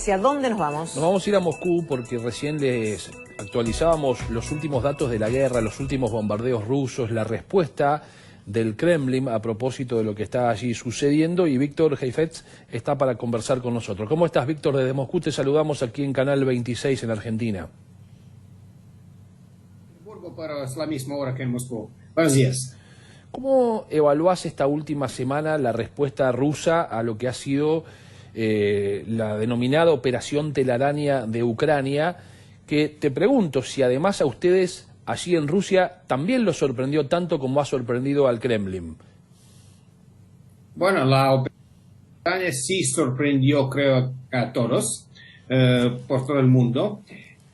¿Hacia dónde nos vamos? Nos vamos a ir a Moscú porque recién les actualizábamos los últimos datos de la guerra, los últimos bombardeos rusos, la respuesta del Kremlin a propósito de lo que está allí sucediendo, y Víctor Heifetz está para conversar con nosotros. ¿Cómo estás, Víctor? Desde Moscú te saludamos aquí en Canal 26 en Argentina. Pero es la misma hora que en Moscú. Buenos días. ¿Cómo evaluás esta última semana la respuesta rusa a lo que ha sido la denominada Operación Telaraña de Ucrania? Que te pregunto si además a ustedes allí en Rusia también los sorprendió tanto como ha sorprendido al Kremlin. Bueno, la operación sí sorprendió, creo, a todos, por todo el mundo,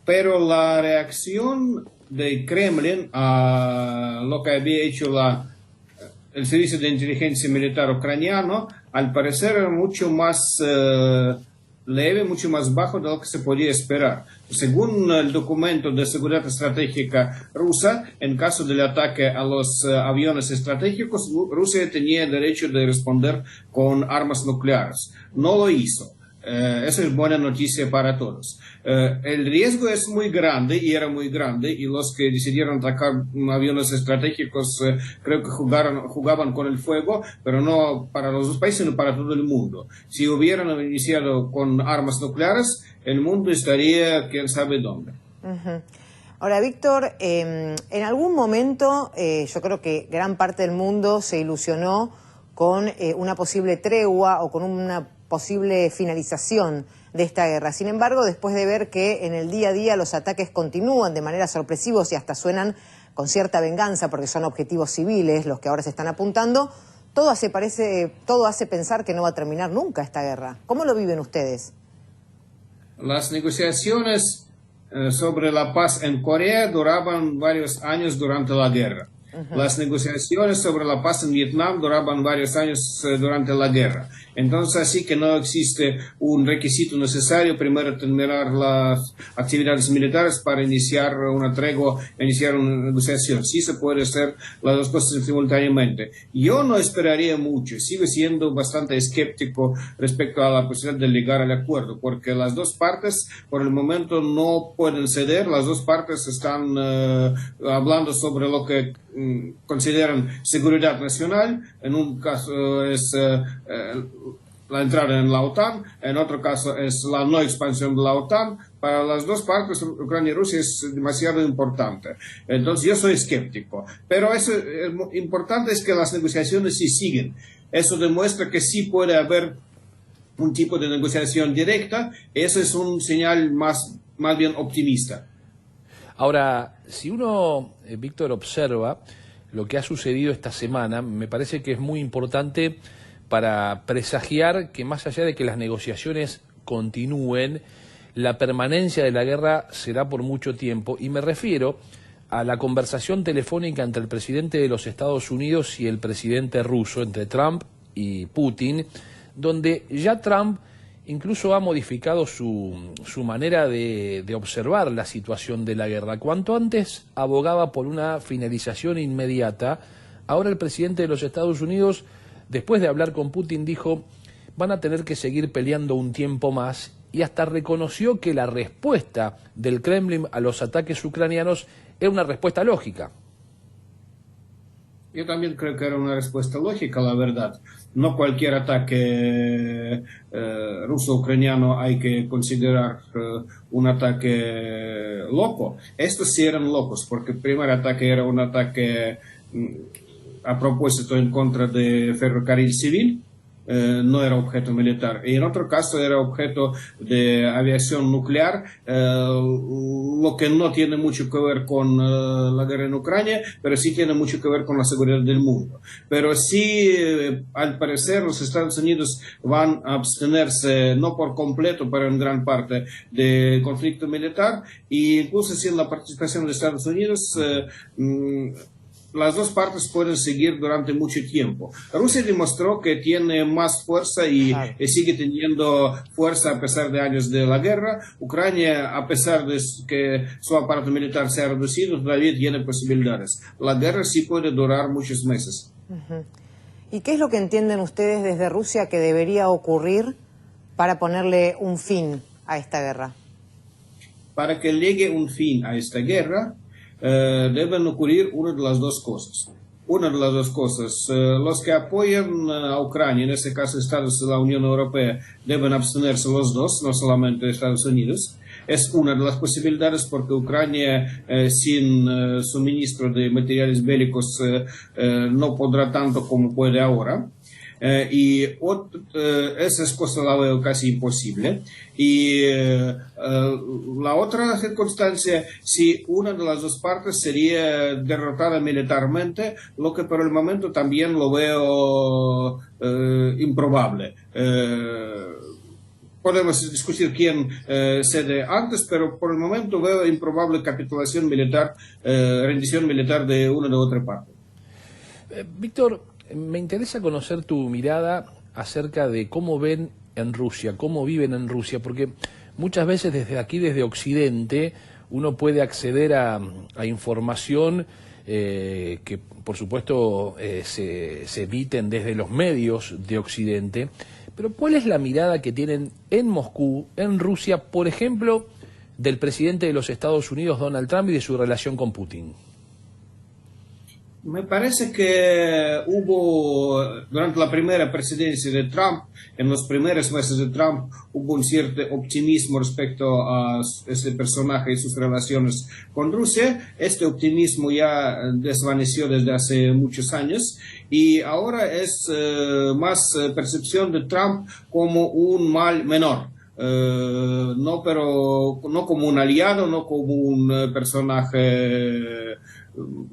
pero la reacción del Kremlin a lo que había hecho el servicio de inteligencia militar ucraniano, al parecer era mucho más leve, mucho más bajo de lo que se podía esperar. Según el documento de seguridad estratégica rusa, en caso del ataque a los aviones estratégicos, Rusia tenía derecho de responder con armas nucleares. No lo hizo. Eso es buena noticia para todos. El riesgo es muy grande y era muy grande, y los que decidieron atacar aviones estratégicos creo que jugaban con el fuego, pero no para los dos países, sino para todo el mundo. Si hubieran iniciado con armas nucleares, el mundo estaría quién sabe dónde. Ahora, Víctor, en algún momento yo creo que gran parte del mundo se ilusionó con una posible tregua o con una posible finalización de esta guerra. Sin embargo, después de ver que en el día a día los ataques continúan de manera sorpresivos y hasta suenan con cierta venganza porque son objetivos civiles los que ahora se están apuntando, todo hace pensar que no va a terminar nunca esta guerra. ¿Cómo lo viven ustedes? Las negociaciones sobre la paz en Corea duraban varios años durante la guerra. Las negociaciones sobre la paz en Vietnam duraban varios años durante la guerra. Entonces, así que no existe un requisito necesario primero terminar las actividades militares para iniciar una tregua, iniciar una negociación. Sí se puede hacer las dos cosas simultáneamente. Yo no esperaría mucho, sigo siendo bastante escéptico respecto a la posibilidad de llegar al acuerdo, porque las dos partes por el momento no pueden ceder, las dos partes están hablando sobre lo que consideran seguridad nacional. En un caso es la entrada en la OTAN, en otro caso es la no expansión de la OTAN. Para las dos partes, Ucrania y Rusia, es demasiado importante. Entonces yo soy escéptico. Pero eso importante es que las negociaciones sí siguen. Eso demuestra que sí puede haber un tipo de negociación directa. Eso es un señal más bien optimista. Ahora, si uno, Víctor, observa lo que ha sucedido esta semana, me parece que es muy importante para presagiar que más allá de que las negociaciones continúen, la permanencia de la guerra será por mucho tiempo, y me refiero a la conversación telefónica entre el presidente de los Estados Unidos y el presidente ruso, entre Trump y Putin, donde ya Trump incluso ha modificado su manera de observar la situación de la guerra. Cuanto antes abogaba por una finalización inmediata, ahora el presidente de los Estados Unidos, después de hablar con Putin, dijo: van a tener que seguir peleando un tiempo más, y hasta reconoció que la respuesta del Kremlin a los ataques ucranianos era una respuesta lógica. Yo también creo que era una respuesta lógica, la verdad. No cualquier ataque ruso-ucraniano hay que considerar un ataque loco. Estos sí eran locos, porque el primer ataque era un ataque a propósito en contra de ferrocarril civil. No era objeto militar, y en otro caso era objeto de aviación nuclear, lo que no tiene mucho que ver con la guerra en Ucrania, pero sí tiene mucho que ver con la seguridad del mundo. Pero sí, al parecer los Estados Unidos van a abstenerse, no por completo, pero en gran parte, del conflicto militar, e incluso sin la participación de Estados Unidos, las dos partes pueden seguir durante mucho tiempo. Rusia demostró que tiene más fuerza y sigue teniendo fuerza a pesar de años de la guerra. Ucrania, a pesar de que su aparato militar se ha reducido, todavía tiene posibilidades. La guerra sí puede durar muchos meses. ¿Y qué es lo que entienden ustedes desde Rusia que debería ocurrir para ponerle un fin a esta guerra? Para que llegue un fin a esta guerra, deben ocurrir una de las dos cosas. Una de las dos cosas, los que apoyan a Ucrania, en este caso Estados de la Unión Europea, deben abstenerse los dos, no solamente Estados Unidos. Es una de las posibilidades porque Ucrania sin suministro de materiales bélicos no podrá tanto como puede ahora. Esa cosa la veo casi imposible. Y la otra circunstancia, si una de las dos partes sería derrotada militarmente, lo que por el momento también lo veo improbable. Podemos discutir quién cede antes, pero por el momento veo improbable capitulación militar, rendición militar de una de otra parte. Víctor, me interesa conocer tu mirada acerca de cómo ven en Rusia, cómo viven en Rusia, porque muchas veces desde aquí, desde Occidente, uno puede acceder a información que por supuesto se emiten desde los medios de Occidente, pero ¿cuál es la mirada que tienen en Moscú, en Rusia, por ejemplo, del presidente de los Estados Unidos, Donald Trump, y de su relación con Putin? Me parece que hubo, durante la primera presidencia de Trump, en los primeros meses de Trump, hubo un cierto optimismo respecto a este personaje y sus relaciones con Rusia. Este optimismo ya desvaneció desde hace muchos años y ahora es más percepción de Trump como un mal menor. No como un aliado, no como un personaje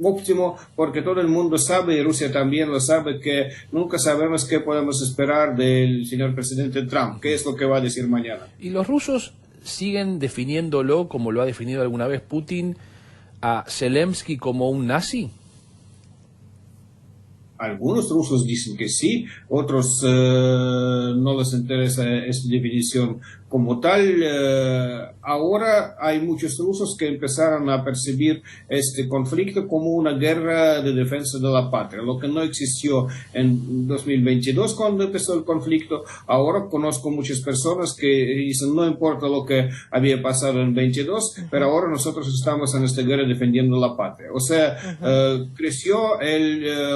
óptimo, porque todo el mundo sabe, y Rusia también lo sabe, que nunca sabemos qué podemos esperar del señor presidente Trump, qué es lo que va a decir mañana. ¿Y los rusos siguen definiéndolo, como lo ha definido alguna vez Putin, a Zelensky como un nazi? Algunos rusos dicen que sí, otros no les interesa esta definición como tal. Ahora hay muchos rusos que empezaron a percibir este conflicto como una guerra de defensa de la patria, lo que no existió en 2022 cuando empezó el conflicto. Ahora conozco muchas personas que dicen no importa lo que había pasado en 22, pero ahora nosotros estamos en esta guerra defendiendo la patria. O sea, creció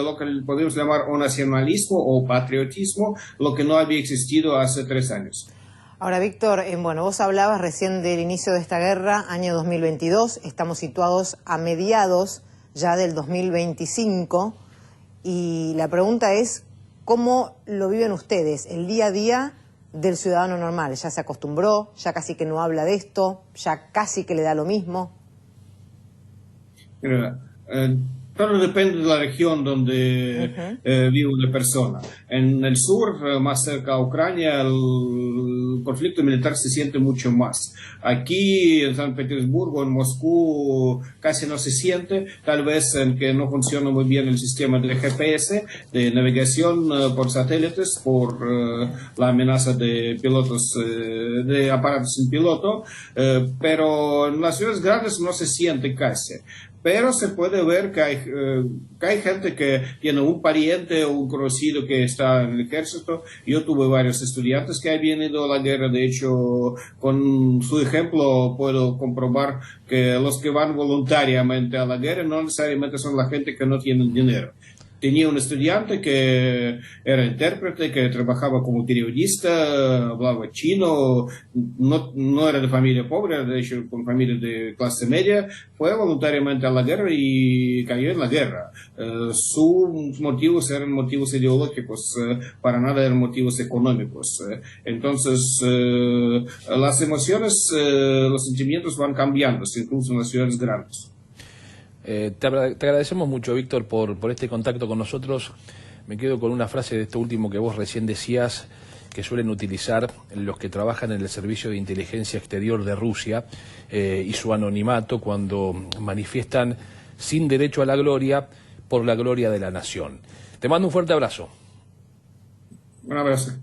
lo que podemos llamar o nacionalismo o patriotismo, lo que no había existido hace 3 años. Ahora, Víctor, bueno, vos hablabas recién del inicio de esta guerra, año 2022, estamos situados a mediados ya del 2025, y la pregunta es, ¿cómo lo viven ustedes, el día a día del ciudadano normal? ¿Ya se acostumbró? ¿Ya casi que no habla de esto? ¿Ya casi que le da lo mismo? Todo depende de la región donde vive una persona. En el sur, más cerca a Ucrania, el conflicto militar se siente mucho más. Aquí en San Petersburgo, en Moscú, casi no se siente. Tal vez en que no funciona muy bien el sistema de GPS, de navegación por satélites, por la amenaza de pilotos, de aparatos sin piloto. Pero en las ciudades grandes no se siente casi. Pero se puede ver que hay gente que tiene un pariente o un conocido que está en el ejército. Yo tuve varios estudiantes que habían ido a la guerra. De hecho, con su ejemplo puedo comprobar que los que van voluntariamente a la guerra no necesariamente son la gente que no tiene dinero. Tenía un estudiante que era intérprete, que trabajaba como periodista, hablaba chino, no era de familia pobre, era de hecho con familia de clase media, fue voluntariamente a la guerra y cayó en la guerra. Sus motivos eran motivos ideológicos, para nada eran motivos económicos. Entonces, las emociones, los sentimientos van cambiando, incluso en las ciudades grandes. Te agradecemos mucho, Víctor, por este contacto con nosotros. Me quedo con una frase de esto último que vos recién decías, que suelen utilizar los que trabajan en el Servicio de Inteligencia Exterior de Rusia y su anonimato cuando manifiestan sin derecho a la gloria por la gloria de la nación. Te mando un fuerte abrazo. Un abrazo.